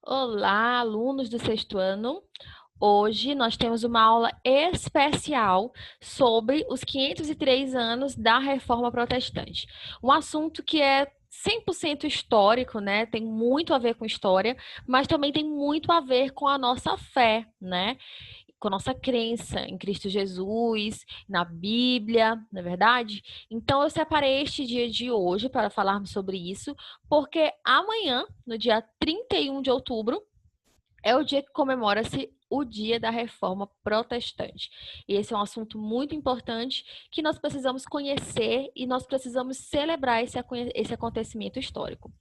Olá, alunos do sexto ano. Hoje nós temos uma aula especial sobre os 503 anos da Reforma Protestante. Um assunto que é 100% histórico, né? Tem muito a ver com história, mas também tem muito a ver com a nossa fé, né? Com a nossa crença em Cristo Jesus, na Bíblia, não é verdade? Então eu separei este dia de hoje para falarmos sobre isso, porque amanhã, no dia 31 de outubro, é o dia que comemora-se o Dia da Reforma Protestante. E esse é um assunto muito importante que nós precisamos conhecer e nós precisamos celebrar esse acontecimento histórico.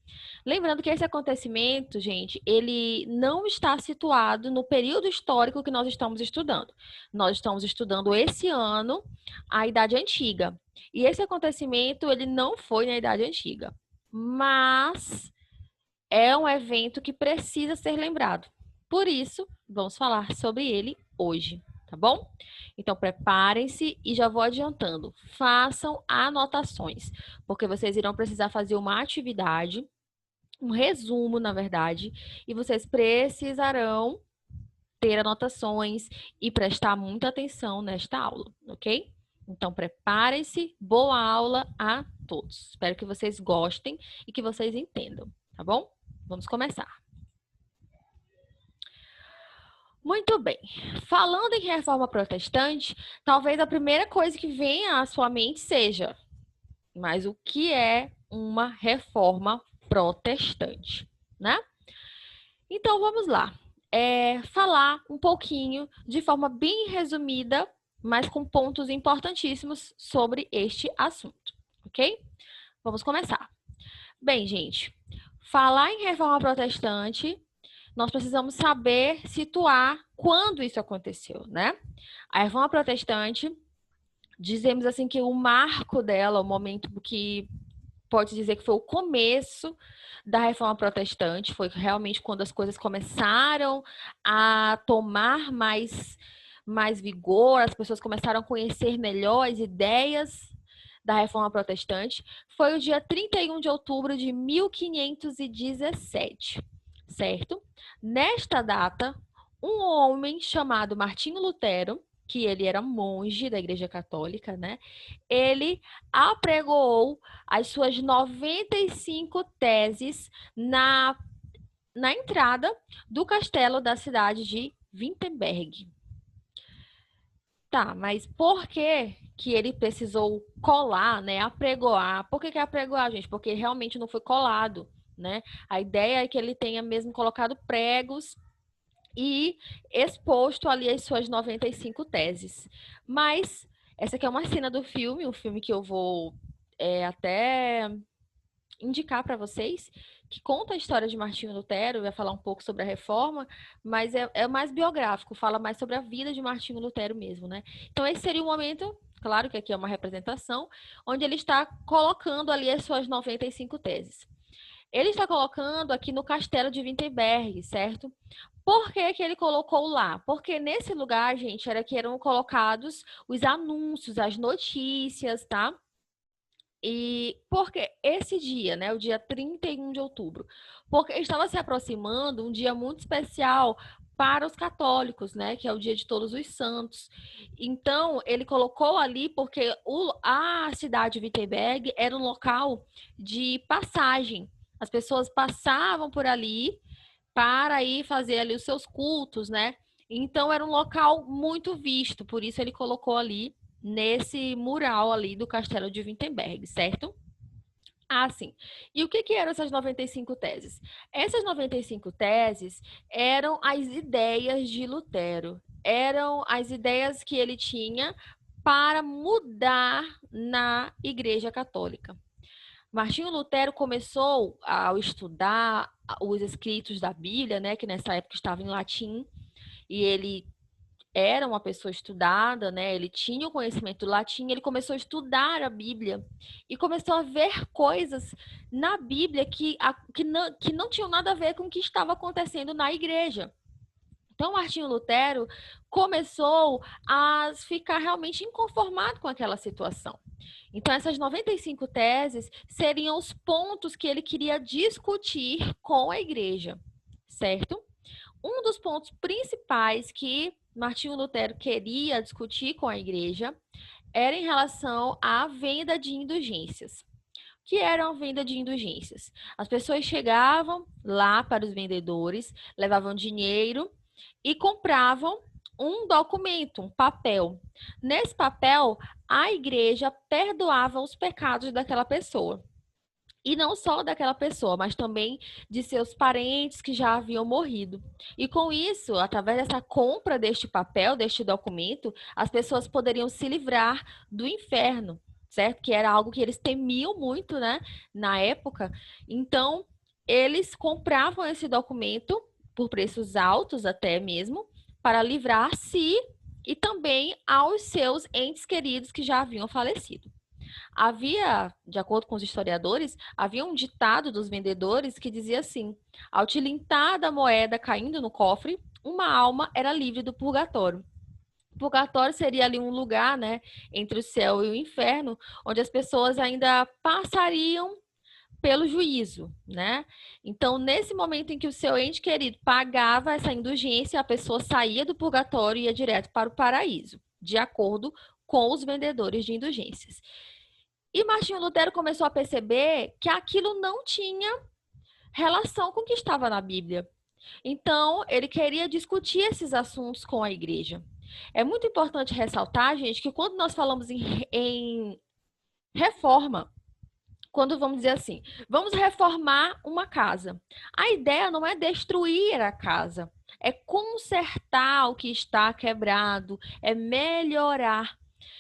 Lembrando que esse acontecimento, gente, ele não está situado no período histórico que nós estamos estudando. Nós estamos estudando esse ano a Idade Antiga. E esse acontecimento, ele não foi na Idade Antiga, mas é um evento que precisa ser lembrado. Por isso, vamos falar sobre ele hoje, tá bom? Então, preparem-se e já vou adiantando. Façam anotações, porque vocês irão precisar fazer uma atividade, um resumo, na verdade, e vocês precisarão ter anotações e prestar muita atenção nesta aula, ok? Então, preparem-se. Boa aula a todos. Espero que vocês gostem e que vocês entendam, tá bom? Vamos começar. Muito bem. Falando em reforma protestante, talvez a primeira coisa que venha à sua mente seja: mas o que é uma reforma protestante, né? Então vamos lá. Falar um pouquinho, de forma bem resumida, mas com pontos importantíssimos sobre este assunto, ok? Vamos começar. Bem, gente, falar em reforma protestante, nós precisamos saber situar quando isso aconteceu, né? A reforma protestante, dizemos assim que o marco dela, o momento que pode dizer que foi o começo da reforma protestante, foi realmente quando as coisas começaram a tomar mais vigor, as pessoas começaram a conhecer melhor as ideias da reforma protestante, foi o dia 31 de outubro de 1517, certo? Nesta data, um homem chamado Martinho Lutero, que ele era monge da Igreja Católica, né? Ele apregoou as suas 95 teses na entrada do castelo da cidade de Wittenberg. Tá, mas por que que ele precisou colar, né, apregoar? Por que apregoar, gente? Porque realmente não foi colado, né? A ideia é que ele tenha mesmo colocado pregos e exposto ali as suas 95 teses. Mas essa aqui é uma cena do filme, um filme que eu vou até indicar para vocês, que conta a história de Martinho Lutero, vai falar um pouco sobre a reforma, mas é mais biográfico, fala mais sobre a vida de Martinho Lutero mesmo, né? Então esse seria o momento, claro que aqui é uma representação, onde ele está colocando ali as suas 95 teses. Ele está colocando aqui no castelo de Wittenberg, certo? Por que que ele colocou lá? Porque nesse lugar, gente, era que eram colocados os anúncios, as notícias, tá? E porque esse dia, né, o dia 31 de outubro, porque estava se aproximando um dia muito especial para os católicos, né, que é o dia de Todos os Santos. Então, ele colocou ali porque a cidade de Wittenberg era um local de passagem. As pessoas passavam por ali para ir fazer ali os seus cultos, né? Então, era um local muito visto, por isso ele colocou ali nesse mural ali do Castelo de Wittenberg, certo? Ah, sim. E o que eram essas 95 teses? Essas 95 teses eram as ideias de Lutero, eram as ideias que ele tinha para mudar na Igreja Católica. Martinho Lutero começou a estudar os escritos da Bíblia, né, que nessa época estava em latim, e ele era uma pessoa estudada, né? Ele tinha o conhecimento do latim, ele começou a estudar a Bíblia e começou a ver coisas na Bíblia que não tinham nada a ver com o que estava acontecendo na igreja. Então, Martinho Lutero começou a ficar realmente inconformado com aquela situação. Então, essas 95 teses seriam os pontos que ele queria discutir com a igreja, certo? Um dos pontos principais que Martinho Lutero queria discutir com a igreja era em relação à venda de indulgências. O que era a venda de indulgências? As pessoas chegavam lá para os vendedores, levavam dinheiro e compravam um documento, um papel. Nesse papel, a igreja perdoava os pecados daquela pessoa. E não só daquela pessoa, mas também de seus parentes que já haviam morrido. E com isso, através dessa compra deste papel, deste documento, as pessoas poderiam se livrar do inferno, certo? Que era algo que eles temiam muito, né, na época. Então, eles compravam esse documento por preços altos até mesmo, para livrar-se e também aos seus entes queridos que já haviam falecido. Havia, de acordo com os historiadores, havia um ditado dos vendedores que dizia assim: ao tilintar da moeda caindo no cofre, uma alma era livre do purgatório. O purgatório seria ali um lugar, né, entre o céu e o inferno, onde as pessoas ainda passariam pelo juízo, né? Então, nesse momento em que o seu ente querido pagava essa indulgência, a pessoa saía do purgatório e ia direto para o paraíso, de acordo com os vendedores de indulgências. E Martinho Lutero começou a perceber que aquilo não tinha relação com o que estava na Bíblia. Então, ele queria discutir esses assuntos com a igreja. É muito importante ressaltar, gente, que quando nós falamos em reforma, quando vamos dizer assim, vamos reformar uma casa, a ideia não é destruir a casa, é consertar o que está quebrado, é melhorar.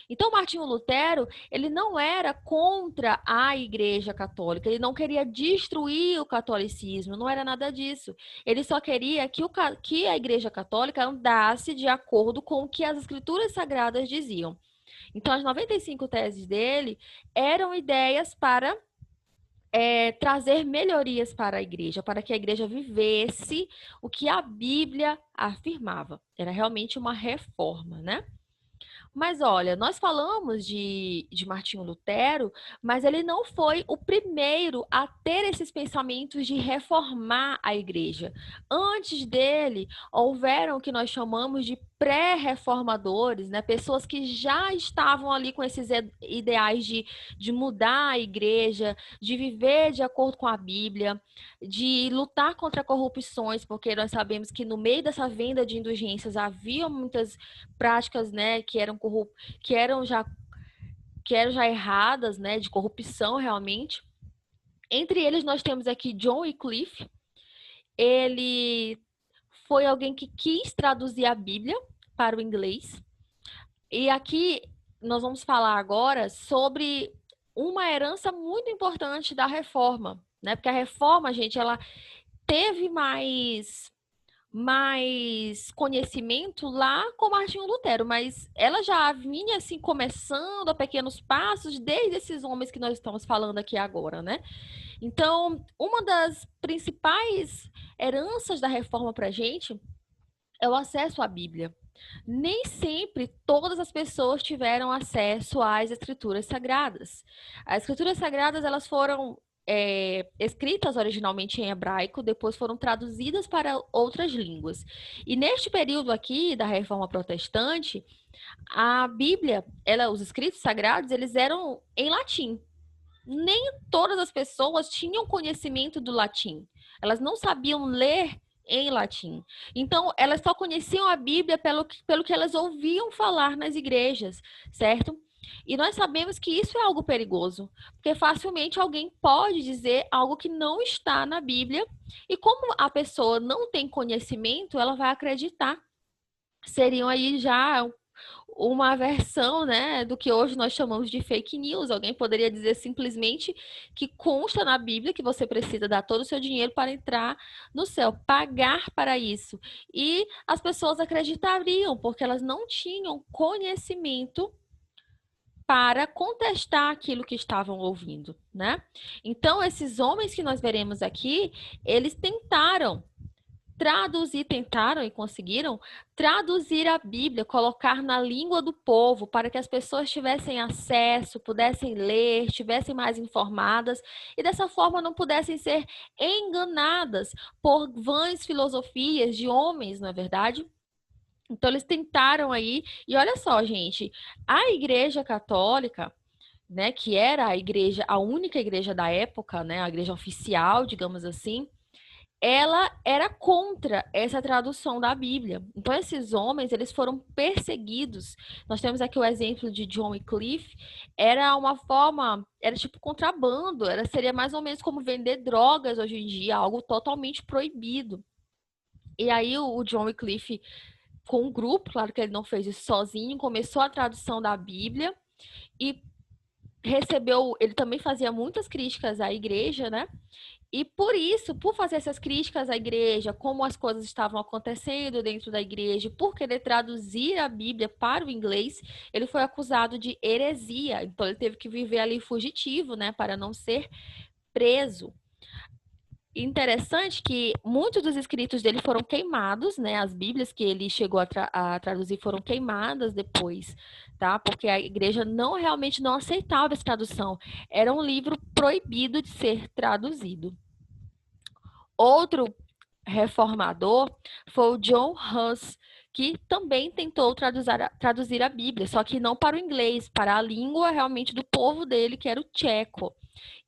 Então, Martinho Lutero, ele não era contra a Igreja Católica, ele não queria destruir o catolicismo, não era nada disso. Ele só queria que a Igreja Católica andasse de acordo com o que as Escrituras Sagradas diziam. Então, as 95 teses dele eram ideias para trazer melhorias para a igreja, para que a igreja vivesse o que a Bíblia afirmava. Era realmente uma reforma, né? Mas olha, nós falamos de Martinho Lutero, mas ele não foi o primeiro a ter esses pensamentos de reformar a igreja. Antes dele, houveram o que nós chamamos de pré-reformadores, né? Pessoas que já estavam ali com esses ideais de mudar a igreja, de viver de acordo com a Bíblia, de lutar contra corrupções, porque nós sabemos que no meio dessa venda de indulgências havia muitas práticas, né, que eram já erradas, né, de corrupção realmente. Entre eles nós temos aqui John Wycliffe. Ele foi alguém que quis traduzir a Bíblia para o inglês. E aqui nós vamos falar agora sobre uma herança muito importante da Reforma, né? Porque a Reforma, gente, ela teve mais conhecimento lá com Martinho Lutero, mas ela já vinha assim começando a pequenos passos desde esses homens que nós estamos falando aqui agora, né? Então, uma das principais heranças da reforma para a gente é o acesso à Bíblia. Nem sempre todas as pessoas tiveram acesso às escrituras sagradas. As escrituras sagradas, elas foram escritas originalmente em hebraico, depois foram traduzidas para outras línguas. E neste período aqui da Reforma Protestante, a Bíblia, os escritos sagrados, eles eram em latim. Nem todas as pessoas tinham conhecimento do latim. Elas não sabiam ler em latim. Então, elas só conheciam a Bíblia pelo que elas ouviam falar nas igrejas, certo? E nós sabemos que isso é algo perigoso, porque facilmente alguém pode dizer algo que não está na Bíblia, e como a pessoa não tem conhecimento, ela vai acreditar. Seriam aí já uma versão, né, do que hoje nós chamamos de fake news. Alguém poderia dizer simplesmente que consta na Bíblia que você precisa dar todo o seu dinheiro para entrar no céu, pagar para isso. E as pessoas acreditariam, porque elas não tinham conhecimento para contestar aquilo que estavam ouvindo, né? Então, esses homens que nós veremos aqui, eles tentaram tentaram e conseguiram traduzir a Bíblia, colocar na língua do povo, para que as pessoas tivessem acesso, pudessem ler, estivessem mais informadas e dessa forma não pudessem ser enganadas por vãs filosofias de homens, não é verdade? Então eles tentaram aí, e olha só, gente, a Igreja Católica, né, que era a igreja, a única igreja da época, né, a igreja oficial, digamos assim, ela era contra essa tradução da Bíblia. Então, esses homens, eles foram perseguidos. Nós temos aqui o exemplo de John Wycliffe. Era uma forma, era tipo contrabando, seria mais ou menos como vender drogas hoje em dia, algo totalmente proibido. E aí o John Wycliffe, com um grupo, claro que ele não fez isso sozinho, começou a tradução da Bíblia e ele também fazia muitas críticas à igreja, né? E por isso, por fazer essas críticas à igreja, como as coisas estavam acontecendo dentro da igreja, por querer traduzir a Bíblia para o inglês, ele foi acusado de heresia. Então ele teve que viver ali fugitivo, né, para não ser preso. Interessante que muitos dos escritos dele foram queimados, né? As Bíblias que ele chegou a traduzir foram queimadas depois, tá? Porque a igreja realmente não aceitava essa tradução. Era um livro proibido de ser traduzido. Outro reformador foi o John Huss, que também tentou traduzir a Bíblia, só que não para o inglês, para a língua realmente do povo dele, que era o tcheco.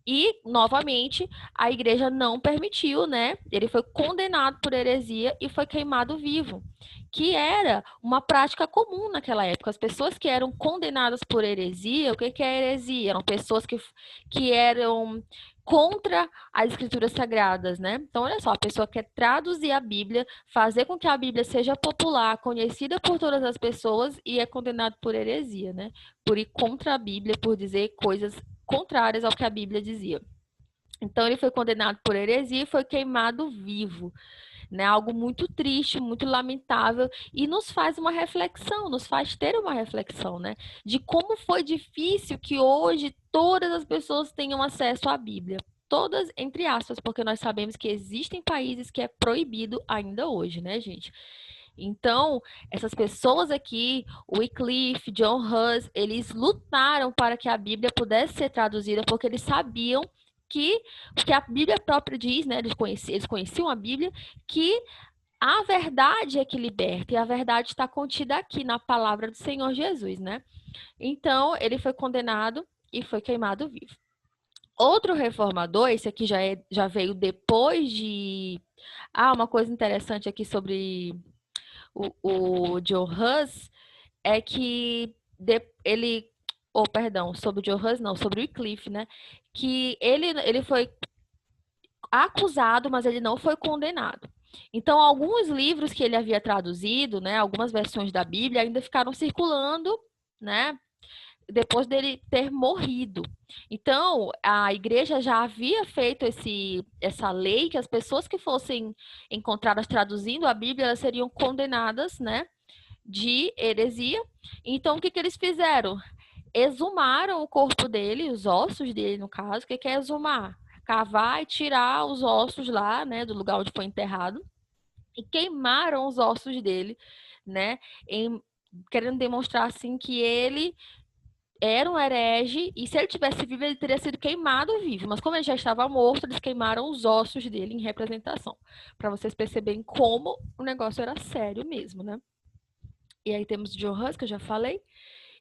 E, novamente, a igreja não permitiu, né? Ele foi condenado por heresia e foi queimado vivo, que era uma prática comum naquela época. As pessoas que eram condenadas por heresia, o que é heresia? Eram pessoas que eram contra as escrituras sagradas, né? Então, olha só, a pessoa quer traduzir a Bíblia, fazer com que a Bíblia seja popular, conhecida por todas as pessoas e é condenado por heresia, né? Por ir contra a Bíblia, por dizer coisas contrárias ao que a Bíblia dizia. Então ele foi condenado por heresia e foi queimado vivo, né? Algo muito triste, muito lamentável e nos faz uma reflexão, nos faz ter uma reflexão, né? De como foi difícil que hoje todas as pessoas tenham acesso à Bíblia. Todas, entre aspas, porque nós sabemos que existem países que é proibido ainda hoje, né, gente? Então, essas pessoas aqui, Wycliffe, John Huss, eles lutaram para que a Bíblia pudesse ser traduzida, porque eles sabiam que a Bíblia própria diz, né? Eles conheciam a Bíblia, que a verdade é que liberta, e a verdade está contida aqui na palavra do Senhor Jesus, né? Então, ele foi condenado e foi queimado vivo. Outro reformador, esse aqui já veio depois de... uma coisa interessante aqui sobre o Joe Hus é que ele, perdão, sobre o Joe Hus não, sobre o Wycliffe, né? Que ele foi acusado, mas ele não foi condenado. Então, alguns livros que ele havia traduzido, né, algumas versões da Bíblia ainda ficaram circulando, né, depois dele ter morrido. Então, a igreja já havia feito essa lei que as pessoas que fossem encontradas traduzindo a Bíblia, elas seriam condenadas, né, de heresia. Então, o que eles fizeram? Exumaram o corpo dele, os ossos dele, no caso. O que é exumar? Cavar e tirar os ossos lá, né, do lugar onde foi enterrado. E queimaram os ossos dele, né, querendo demonstrar, assim, que ele era um herege, e se ele tivesse vivo, ele teria sido queimado vivo. Mas como ele já estava morto, eles queimaram os ossos dele em representação. Para vocês perceberem como o negócio era sério mesmo, né? E aí temos John Hus, que eu já falei.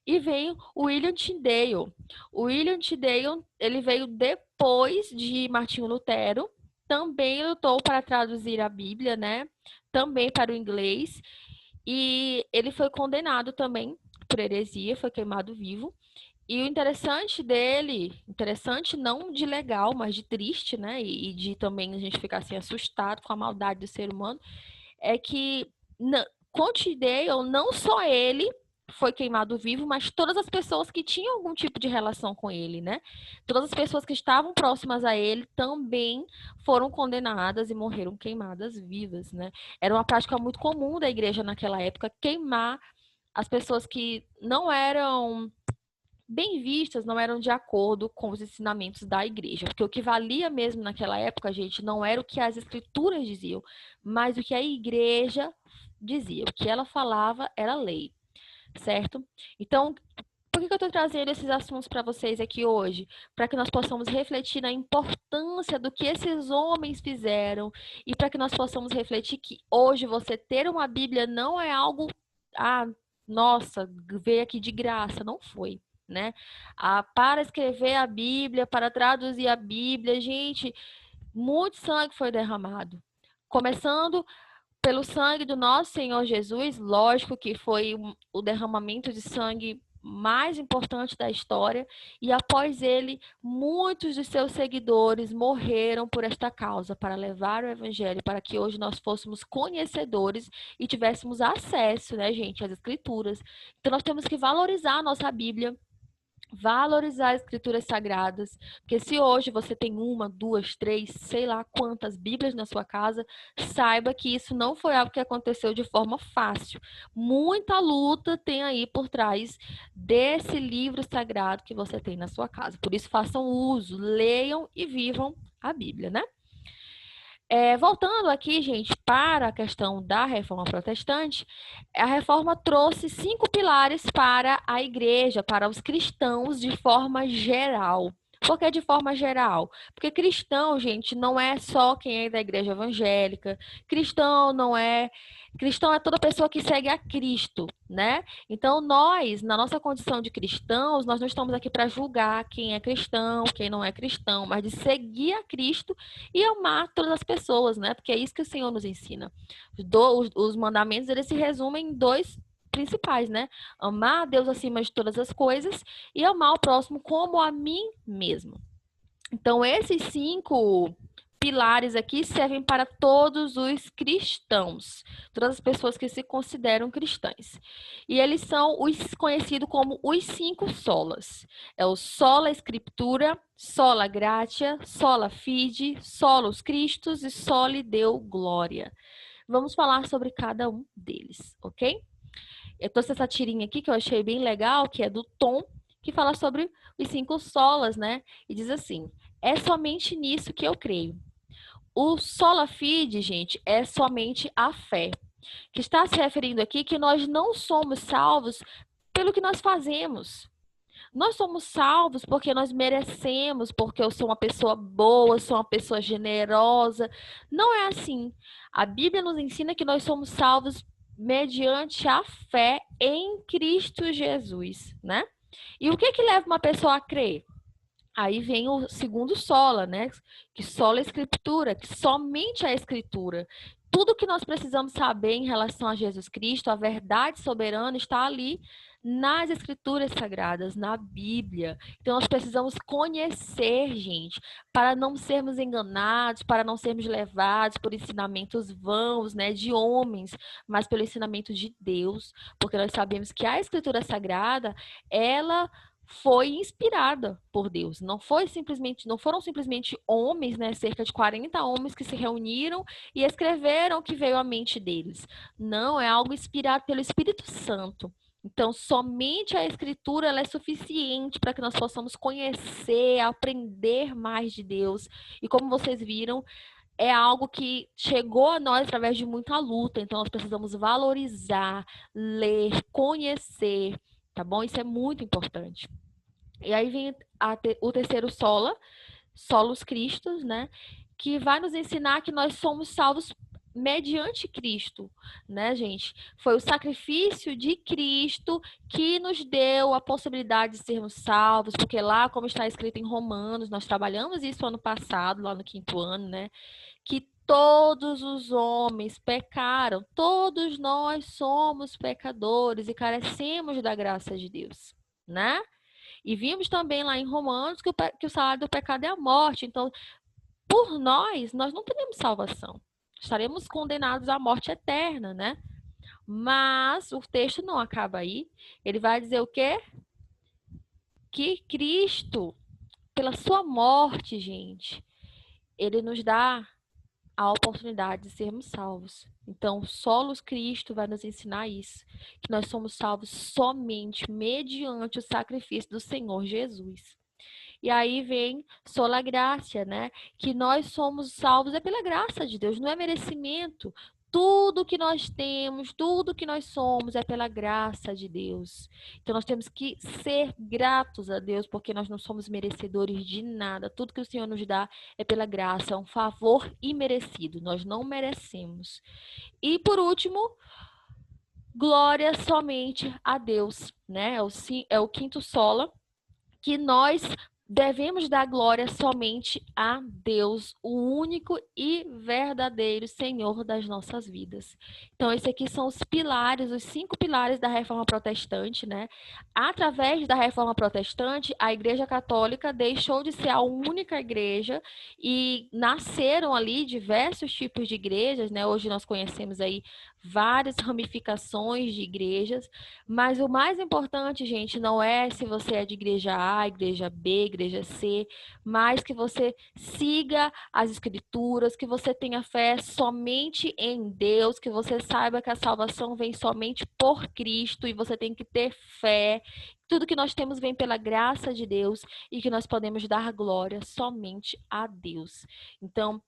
E vem o William Tyndale. O William Tyndale, ele veio depois de Martinho Lutero. Também lutou para traduzir a Bíblia, né? Também para o inglês. E ele foi condenado também por heresia, foi queimado vivo. E o interessante dele, interessante não de legal, mas de triste, né? E de também a gente ficar assim assustado com a maldade do ser humano, é que com Tyndale, não só ele foi queimado vivo, mas todas as pessoas que tinham algum tipo de relação com ele, né? Todas as pessoas que estavam próximas a ele também foram condenadas e morreram queimadas vivas, né? Era uma prática muito comum da igreja naquela época, queimar as pessoas que não eram bem vistas não eram de acordo com os ensinamentos da igreja, porque o que valia mesmo naquela época, gente, não era o que as escrituras diziam, mas o que a igreja dizia. O que ela falava era lei, certo? Então, por que eu estou trazendo esses assuntos para vocês aqui hoje? Para que nós possamos refletir na importância do que esses homens fizeram e para que nós possamos refletir que hoje você ter uma Bíblia não é algo, nossa, veio aqui de graça, não foi, né? Para escrever a Bíblia, para traduzir a Bíblia, gente, muito sangue foi derramado. Começando pelo sangue do nosso Senhor Jesus, lógico que foi o derramamento de sangue mais importante da história, e após ele, muitos de seus seguidores morreram por esta causa, para levar o evangelho, para que hoje nós fôssemos conhecedores e tivéssemos acesso, né, gente, às escrituras. Então nós temos que valorizar a nossa Bíblia, valorizar as escrituras sagradas, porque se hoje você tem uma, duas, três, sei lá quantas Bíblias na sua casa, saiba que isso não foi algo que aconteceu de forma fácil. Muita luta tem aí por trás desse livro sagrado que você tem na sua casa. Por isso, façam uso, leiam e vivam a Bíblia, né? Voltando aqui, gente, para a questão da reforma protestante, a reforma trouxe 5 pilares para a igreja, para os cristãos de forma geral. Por que de forma geral? Porque cristão, gente, não é só quem é da igreja evangélica. Cristão é toda pessoa que segue a Cristo, né? Então, nós, na nossa condição de cristãos, nós não estamos aqui para julgar quem é cristão, quem não é cristão, mas de seguir a Cristo e amar todas as pessoas, né? Porque é isso que o Senhor nos ensina. Os mandamentos, eles se resumem em 2 principais, né? Amar a Deus acima de todas as coisas e amar o próximo como a mim mesmo. Então, esses 5 pilares aqui servem para todos os cristãos, todas as pessoas que se consideram cristãs. E eles são os conhecidos como os 5 solas. É o sola Scriptura, sola gratia, sola fide, solus Christus e soli Deo gloria. Vamos falar sobre cada um deles, ok? Eu trouxe essa tirinha aqui que eu achei bem legal, que é do Tom, que fala sobre os 5 solas, né? E diz assim: é somente nisso que eu creio. O sola fide, gente, é somente a fé. Que está se referindo aqui que nós não somos salvos pelo que nós fazemos. Nós somos salvos porque nós merecemos, porque eu sou uma pessoa boa, sou uma pessoa generosa. Não é assim. A Bíblia nos ensina que nós somos salvos mediante a fé em Cristo Jesus, né? E o que leva uma pessoa a crer? Aí vem o segundo sola, né? Que sola é a escritura, que somente a escritura. Tudo que nós precisamos saber em relação a Jesus Cristo, a verdade soberana, está ali nas escrituras sagradas, na Bíblia. Então nós precisamos conhecer, gente, para não sermos enganados, para não sermos levados por ensinamentos vãos, né, de homens, mas pelo ensinamento de Deus, porque nós sabemos que a escritura sagrada, ela foi inspirada por Deus. Não foram simplesmente homens, né, cerca de 40 homens que se reuniram e escreveram o que veio à mente deles. Não, é algo inspirado pelo Espírito Santo. Então, somente a Escritura ela é suficiente para que nós possamos conhecer, aprender mais de Deus. E como vocês viram, é algo que chegou a nós através de muita luta. Então, nós precisamos valorizar, ler, conhecer, tá bom? Isso é muito importante. E aí vem o terceiro sola, solus Christus, né? Que vai nos ensinar que nós somos salvos mediante Cristo, né, gente? Foi o sacrifício de Cristo que nos deu a possibilidade de sermos salvos, porque lá, como está escrito em Romanos, nós trabalhamos isso ano passado, lá no 5º ano, né? Que todos os homens pecaram, todos nós somos pecadores e carecemos da graça de Deus, né? E vimos também lá em Romanos que o salário do pecado é a morte. Então, por nós não teremos salvação. Estaremos condenados à morte eterna, né? Mas o texto não acaba aí. Ele vai dizer o quê? Que Cristo, pela sua morte, gente, ele nos dá a oportunidade de sermos salvos. Então, solos Cristo vai nos ensinar isso, que nós somos salvos somente mediante o sacrifício do Senhor Jesus. E aí vem sola graça, né? Que nós somos salvos é pela graça de Deus, não é merecimento. Tudo que nós temos, tudo que nós somos é pela graça de Deus. Então nós temos que ser gratos a Deus, porque nós não somos merecedores de nada. Tudo que o Senhor nos dá é pela graça, é um favor imerecido. Nós não merecemos. E por último, glória somente a Deus, né? É o quinto sola, que nós devemos dar glória somente a Deus, o único e verdadeiro Senhor das nossas vidas. Então, esses aqui são os pilares, os 5 pilares da Reforma Protestante, né? Através da Reforma Protestante, a Igreja Católica deixou de ser a única igreja e nasceram ali diversos tipos de igrejas, né? Hoje nós conhecemos aí várias ramificações de igrejas, mas o mais importante, gente, não é se você é de igreja A, igreja B, igreja C, mas que você siga as escrituras, que você tenha fé somente em Deus, que você saiba que a salvação vem somente por Cristo e você tem que ter fé. Tudo que nós temos vem pela graça de Deus e que nós podemos dar glória somente a Deus. Então,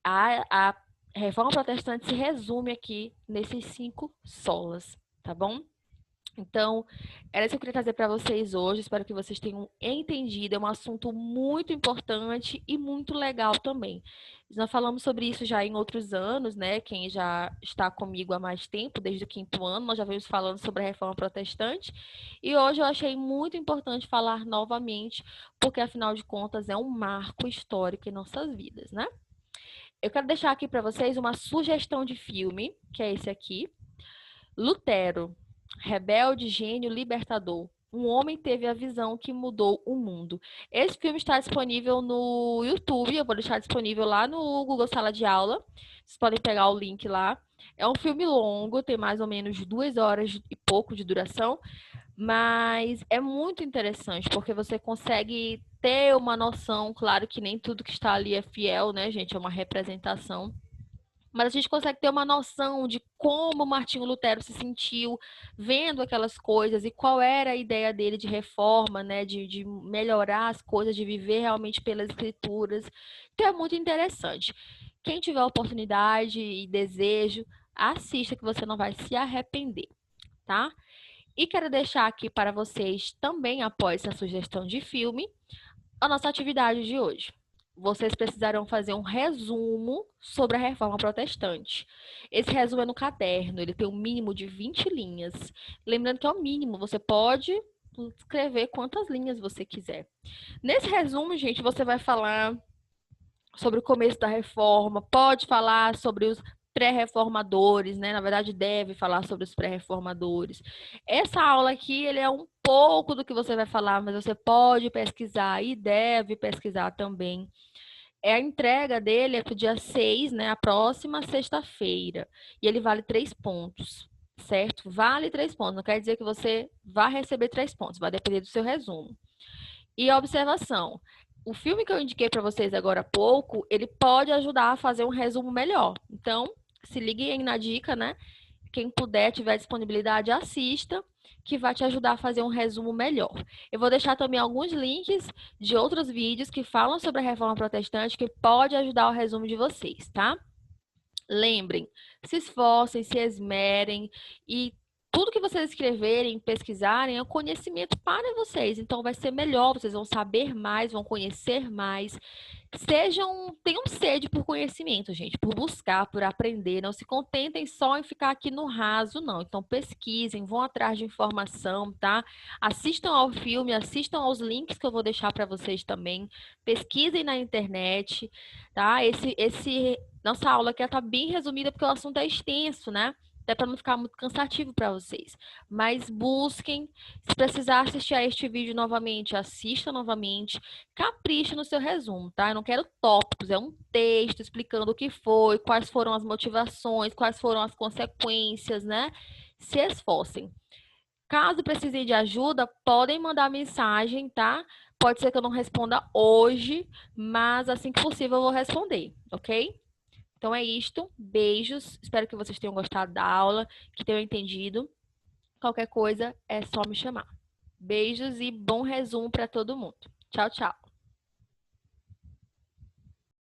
a Reforma Protestante se resume aqui nesses 5 solas, tá bom? Então, era isso que eu queria trazer para vocês hoje. Espero que vocês tenham entendido. É um assunto muito importante e muito legal também. Nós falamos sobre isso já em outros anos, né? Quem já está comigo há mais tempo, desde o 5º ano, nós já vimos falando sobre a Reforma Protestante. E hoje eu achei muito importante falar novamente, porque afinal de contas é um marco histórico em nossas vidas, né? Eu quero deixar aqui para vocês uma sugestão de filme, que é esse aqui. Lutero, rebelde, gênio, libertador. Um homem teve a visão que mudou o mundo. Esse filme está disponível no YouTube, eu vou deixar disponível lá no Google Sala de Aula. Vocês podem pegar o link lá. É um filme longo, tem mais ou menos 2 horas e pouco de duração, mas é muito interessante, porque você consegue ter uma noção, claro que nem tudo que está ali é fiel, né, gente? É uma representação. Mas a gente consegue ter uma noção de como Martinho Lutero se sentiu vendo aquelas coisas e qual era a ideia dele de reforma, né? De melhorar as coisas, de viver realmente pelas escrituras. Então é muito interessante. Quem tiver oportunidade e desejo, assista que você não vai se arrepender, tá? E quero deixar aqui para vocês também, após essa sugestão de filme, a nossa atividade de hoje. Vocês precisarão fazer um resumo sobre a Reforma Protestante. Esse resumo é no caderno, ele tem um mínimo de 20 linhas. Lembrando que é o mínimo, você pode escrever quantas linhas você quiser. Nesse resumo, gente, você vai falar sobre o começo da reforma, pode falar sobre os pré-reformadores, né? Na verdade, deve falar sobre os pré-reformadores. Essa aula aqui, ele é um pouco do que você vai falar, mas você pode pesquisar e deve pesquisar também. A entrega dele é para o dia 6, né? A próxima sexta-feira. E ele vale 3 pontos, certo? Vale 3 pontos. Não quer dizer que você vai receber 3 pontos, vai depender do seu resumo. E a observação. O filme que eu indiquei para vocês agora há pouco, ele pode ajudar a fazer um resumo melhor. Então, se ligue aí na dica, né? Quem puder, tiver disponibilidade, assista, que vai te ajudar a fazer um resumo melhor. Eu vou deixar também alguns links de outros vídeos que falam sobre a Reforma Protestante, que pode ajudar o resumo de vocês, tá? Lembrem, se esforcem, se esmerem e tudo que vocês escreverem, pesquisarem, é um conhecimento para vocês. Então, vai ser melhor, vocês vão saber mais, vão conhecer mais. Tenham sede por conhecimento, gente, por buscar, por aprender. Não se contentem só em ficar aqui no raso, não. Então, pesquisem, vão atrás de informação, tá? Assistam ao filme, assistam aos links que eu vou deixar para vocês também. Pesquisem na internet, tá? Nossa aula aqui está bem resumida porque o assunto é extenso, né? Até para não ficar muito cansativo para vocês. Mas busquem, se precisar assistir a este vídeo novamente, assista novamente, capricha no seu resumo, tá? Eu não quero tópicos, é um texto explicando o que foi, quais foram as motivações, quais foram as consequências, né? Se esforcem. Caso precisem de ajuda, podem mandar mensagem, tá? Pode ser que eu não responda hoje, mas assim que possível eu vou responder, ok? Então é isto. Beijos. Espero que vocês tenham gostado da aula, que tenham entendido. Qualquer coisa é só me chamar. Beijos e bom resumo para todo mundo. Tchau, tchau.